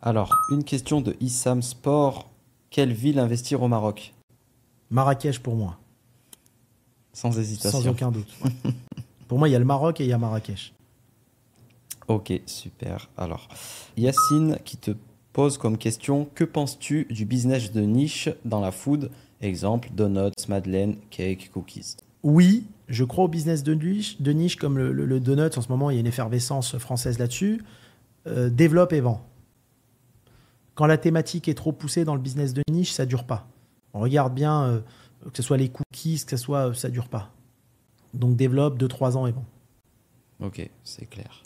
Alors, une question de Issam Sport. Quelle ville investir au Maroc? Marrakech pour moi, Sans sans hésitation. aucun doute. Ouais. Pour moi, il y a le Maroc et il y a Marrakech. Ok, super. Alors, Yacine qui te pose comme question, que penses-tu du business de niche dans la food? Exemple, donuts, madeleine, cake, cookies. Oui, je crois au business de niche comme le donut. En ce moment, il y a une effervescence française là-dessus. Développe et vend. Quand la thématique est trop poussée dans le business de niche, ça dure pas. On regarde bien, que ce soit les cookies, que ce soit, ça dure pas. Donc développe 2 3 ans et bon. Ok, c'est clair.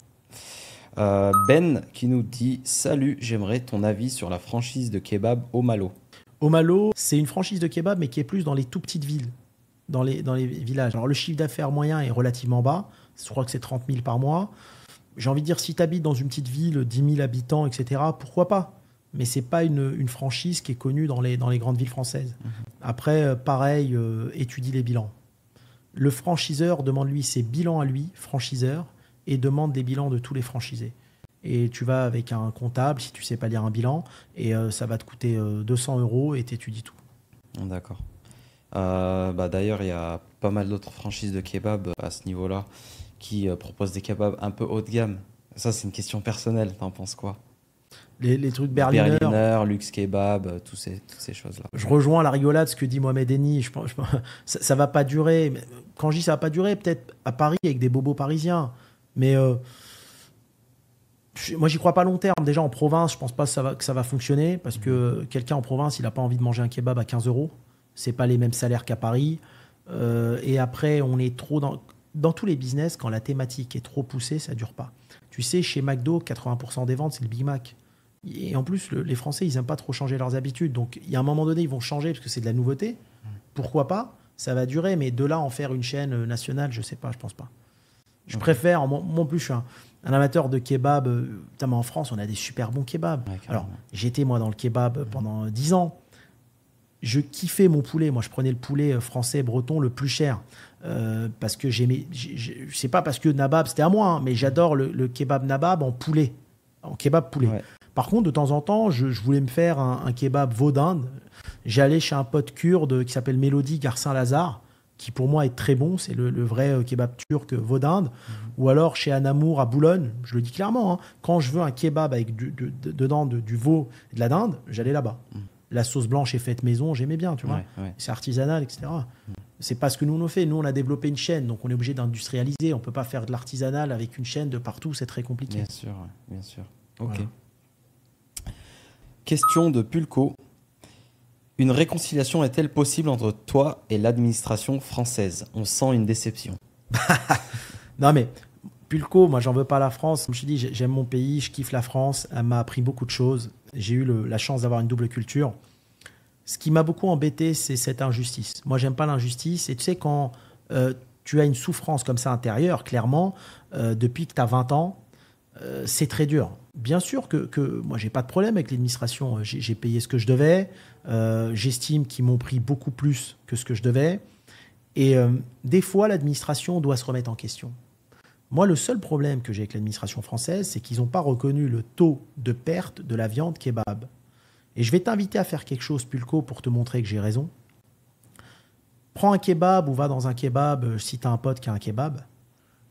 Ben qui nous dit, salut, j'aimerais ton avis sur la franchise de kebab au Malo. Au Malo, c'est une franchise de kebab, mais qui est plus dans les tout petites villes, dans les villages. Alors le chiffre d'affaires moyen est relativement bas. Je crois que c'est 30 000 par mois. J'ai envie de dire, si tu habites dans une petite ville, 10 000 habitants, etc., pourquoi pas? Mais c'est pas une franchise qui est connue dans les grandes villes françaises. Après, pareil, étudie les bilans. Le franchiseur demande lui ses bilans à lui, franchiseur, et demande des bilans de tous les franchisés. Et tu vas avec un comptable, si tu sais pas lire un bilan, et ça va te coûter 200 euros et tu étudies tout. D'accord. Bah d'ailleurs, il y a pas mal d'autres franchises de kebab à ce niveau-là qui proposent des kebabs un peu haut de gamme. Ça, c'est une question personnelle. T'en penses quoi? Les trucs Berliner, Berliner, Luxe Kebab, toutes ces choses-là. je rejoins la rigolade, ce que dit Mohamed Eni. Ça va pas durer. Mais quand je dis ça va pas durer, peut-être à Paris avec des bobos parisiens. Mais moi, j'y crois pas long terme. Déjà en province, je pense pas que ça va fonctionner parce que quelqu'un en province, il a pas envie de manger un kebab à 15 euros. C'est pas les mêmes salaires qu'à Paris. Et après, on est trop dans tous les business. Quand la thématique est trop poussée, ça dure pas. Tu sais, chez McDo, 80% des ventes, c'est le Big Mac. Et en plus, les Français, ils aiment pas trop changer leurs habitudes. Donc, il y a un moment donné, ils vont changer parce que c'est de la nouveauté. Pourquoi pas? Ça va durer, mais de là en faire une chaîne nationale, je sais pas, je pense pas. Je Ok. préfère, moi en plus, je suis un amateur de kebab. Notamment en France, on a des super bons kebabs. Ouais, Alors, carrément. j'étais moi dans le kebab pendant 10 ans. Je kiffais mon poulet. Moi, je prenais le poulet français breton le plus cher. Parce que j'aimais. C'est pas parce que Nabab, c'était à moi, hein, mais j'adore le kebab Nabab en poulet. En kebab poulet. Ouais. Par contre, de temps en temps, je voulais me faire un kebab veau d'Inde. J'allais chez un pote kurde qui s'appelle Mélodie Garcin-Lazare, qui pour moi est très bon. C'est le vrai kebab turc veau d'Inde. Ou alors chez Anamour à Boulogne. Je le dis clairement, hein, quand je veux un kebab avec dedans du veau et de la dinde, j'allais là-bas. La sauce blanche est faite maison, j'aimais bien, tu vois. Ouais, ouais. C'est artisanal, etc. C'est pas ce que nous on fait. Nous, on a développé une chaîne, donc on est obligé d'industrialiser. On peut pas faire de l'artisanal avec une chaîne de partout, c'est très compliqué. Bien sûr, ouais, bien sûr. Ok. Voilà. Question de Pulco. Une réconciliation est-elle possible entre toi et l'administration française? On sent une déception. Non, mais Pulco, moi, j'en veux pas à la France. Comme je te dis, j'aime mon pays, je kiffe la France. Elle m'a appris beaucoup de choses. J'ai eu la chance d'avoir une double culture. Ce qui m'a beaucoup embêté, c'est cette injustice. Moi, j'aime pas l'injustice. Et tu sais, quand tu as une souffrance comme ça intérieure, clairement, depuis que tu as 20 ans, c'est très dur. Bien sûr que moi, j'ai pas de problème avec l'administration. J'ai payé ce que je devais. J'estime qu'ils m'ont pris beaucoup plus que ce que je devais. Et des fois, l'administration doit se remettre en question. Moi, le seul problème que j'ai avec l'administration française, c'est qu'ils n'ont pas reconnu le taux de perte de la viande kebab. Et je vais t'inviter à faire quelque chose, Pulco, pour te montrer que j'ai raison. Prends un kebab ou va dans un kebab, si tu as un pote qui a un kebab.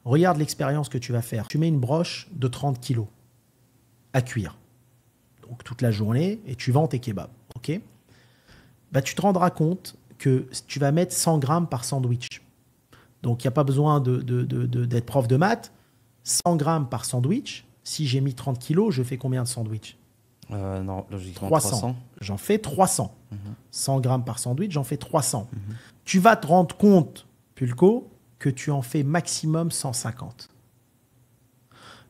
Regarde l'expérience que tu vas faire. Tu mets une broche de 30 kilos à cuire. Donc toute la journée, et tu vends tes kebabs. Ok? Bah, tu te rendras compte que tu vas mettre 100 grammes par sandwich. Donc il n'y a pas besoin d'être prof de maths. 100 grammes par sandwich. Si j'ai mis 30 kilos, je fais combien de sandwichs? Non, logiquement 300. 300. J'en fais 300. 100 grammes par sandwich, j'en fais 300. Tu vas te rendre compte, Pulco, que tu en fais maximum 150.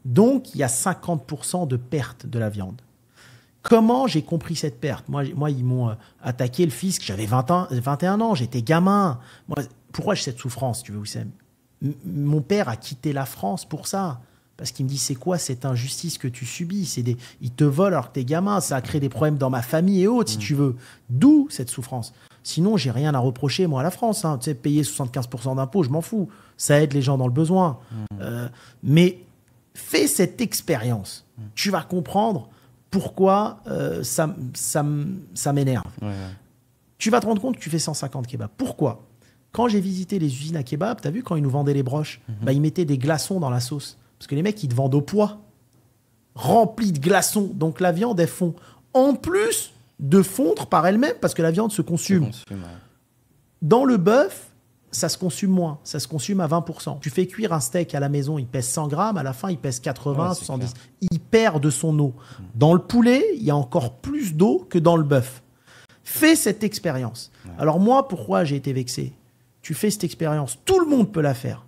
Donc, il y a 50% de perte de la viande. Comment j'ai compris cette perte? Moi, ils m'ont attaqué le fisc, j'avais 21 ans, j'étais gamin. Moi, pourquoi j'ai cette souffrance, tu veux, Wissem? Mon père a quitté la France pour ça. Parce qu'il me dit, c'est quoi cette injustice que tu subis? Ils te volent alors que t'es gamin, ça a créé des problèmes dans ma famille et autres, si tu veux. D'où cette souffrance. Sinon, j'ai rien à reprocher, moi, à la France. Hein. Tu sais, payer 75% d'impôts, je m'en fous. Ça aide les gens dans le besoin. Mais fais cette expérience. Tu vas comprendre pourquoi ça m'énerve. Ouais. Tu vas te rendre compte que tu fais 150 kebabs. Pourquoi? Quand j'ai visité les usines à kebab, tu as vu quand ils nous vendaient les broches, ils mettaient des glaçons dans la sauce. Parce que les mecs, ils te vendent au poids, remplis de glaçons. Donc la viande, elle fond. En plus de fondre par elle-même, parce que la viande se consume. Dans le bœuf, ça se consume moins. Ça se consume à 20%. Tu fais cuire un steak à la maison, il pèse 100 grammes. À la fin, il pèse 80, 70. Clair. Il perd de son eau. Dans le poulet, il y a encore plus d'eau que dans le bœuf. Fais cette expérience. Ouais. Alors moi, pourquoi j'ai été vexé? Tu fais cette expérience. Tout le monde peut la faire.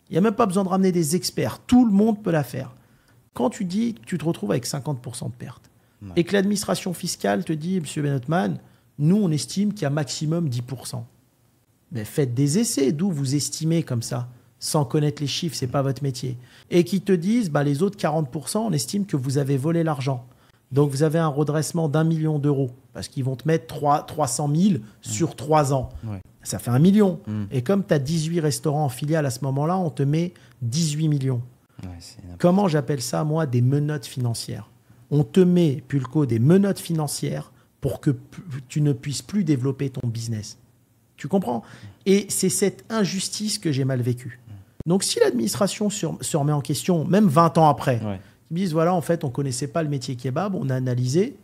Il n'y a même pas besoin de ramener des experts. Tout le monde peut la faire. Quand tu dis que tu te retrouves avec 50% de pertes et que l'administration fiscale te dit, M. Benotman, nous, on estime qu'il y a maximum 10%. Mais faites des essais, d'où vous estimez comme ça, sans connaître les chiffres, ce n'est pas votre métier. Et qui te disent, les autres 40%, on estime que vous avez volé l'argent. Donc, vous avez un redressement d'1 million d'euros, parce qu'ils vont te mettre 300 000 sur 3 ans. Ouais. Ça fait 1 million. Et comme tu as 18 restaurants en filiale à ce moment-là, on te met 18 millions. Ouais, comment j'appelle ça, moi, des menottes financières? On te met, Pulco, des menottes financières pour que tu ne puisses plus développer ton business. Tu comprends? Et c'est cette injustice que j'ai mal vécue. Donc, si l'administration se remet en question, même 20 ans après, ils me disent, voilà, en fait, on ne connaissait pas le métier kebab, on a analysé,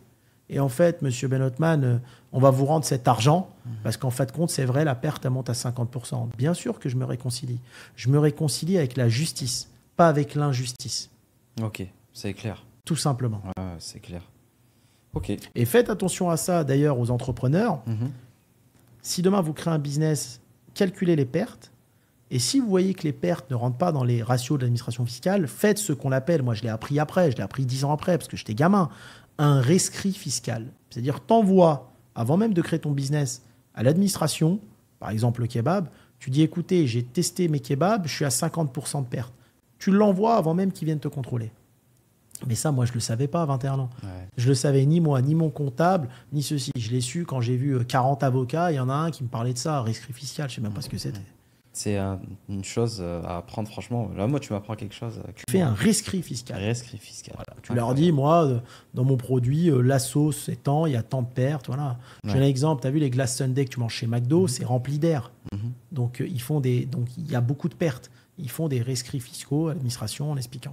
et en fait, M. Benotman, on va vous rendre cet argent, parce qu'en fait, compte, c'est vrai, la perte, elle monte à 50%. Bien sûr que je me réconcilie. Je me réconcilie avec la justice, pas avec l'injustice. Ok, c'est clair. Tout simplement. Ouais, c'est clair. Ok. Et faites attention à ça, d'ailleurs, aux entrepreneurs. Si demain, vous créez un business, calculez les pertes. Et si vous voyez que les pertes ne rentrent pas dans les ratios de l'administration fiscale, faites ce qu'on appelle, moi je l'ai appris après, je l'ai appris 10 ans après, parce que j'étais gamin, un rescrit fiscal. C'est-à-dire, t'envoies, avant même de créer ton business, à l'administration, par exemple le kebab, tu dis, écoutez, j'ai testé mes kebabs, je suis à 50% de perte. Tu l'envoies avant même qu'ils viennent te contrôler. Mais ça, moi, je ne le savais pas à 21 ans. Ouais. Je ne le savais ni moi, ni mon comptable, ni ceci. Je l'ai su quand j'ai vu 40 avocats. Il y en a un qui me parlait de ça, rescrit fiscal. Je ne sais même pas ce que c'était. C'est une chose à apprendre, franchement. Là, moi, tu m'apprends quelque chose. Tu fais un rescrit fiscal. Rescrit fiscal. Voilà. Tu leur dis, moi, dans mon produit, la sauce, c'est tant, il y a tant de pertes. Voilà. Ouais. J'ai un exemple. Tu as vu les glaces Sundae que tu manges chez McDo, c'est rempli d'air. Donc, il y a beaucoup de pertes. Ils font des rescrits fiscaux à l'administration en expliquant.